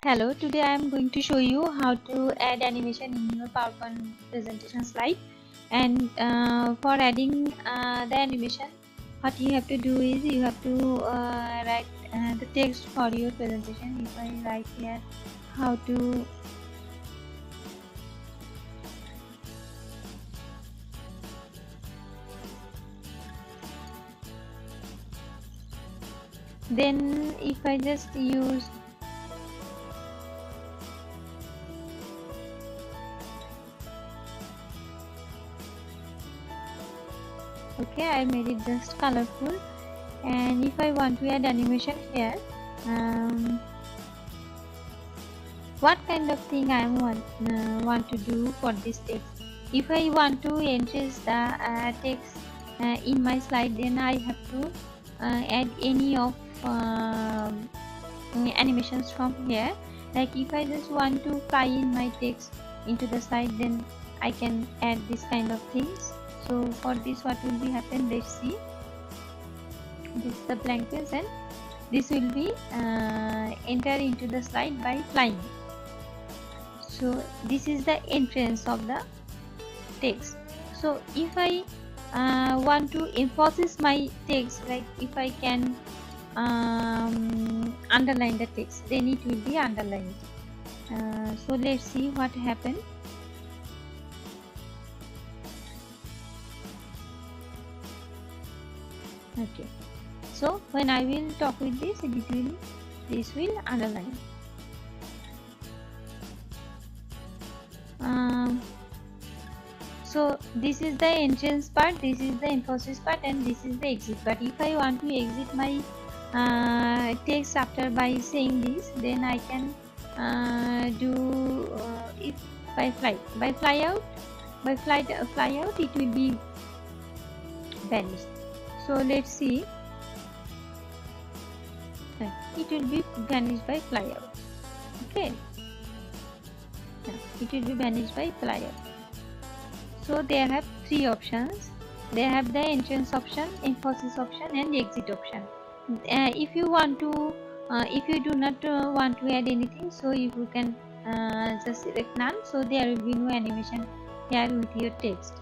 Hello, today I am going to show you how to add animation in your PowerPoint presentation slide. And for adding the animation, what you have to do is you have to write the text for your presentation. If I write here how to then if I just use okay, I made it just colorful. And if I want to add animation here, what kind of thing I want to do for this text. If I want to enhance the text in my slide, then I have to add any of animations from here. Like if I just want to fly in my text into the slide, then I can add this kind of things. So for this, what will be happen? Let's see. This is the blank page, and this will be enter into the slide by flying. So this is the entrance of the text. So if I want to emphasize my text, like if I can underline the text, then it will be underlined. So let's see what happened. Okay, so when I will talk with this will underline. So this is the entrance part, this is the emphasis part, and this is the exit part. If I want to exit my text after by saying this, then I can do if by fly out it will be vanished. So let's see, it will be vanished by fly out. Okay, it will be vanished by fly out. So they have three options. They have the entrance option, emphasis option, and exit option. If you want to, if you do not want to add anything, so you can just select none. So there will be no animation here with your text.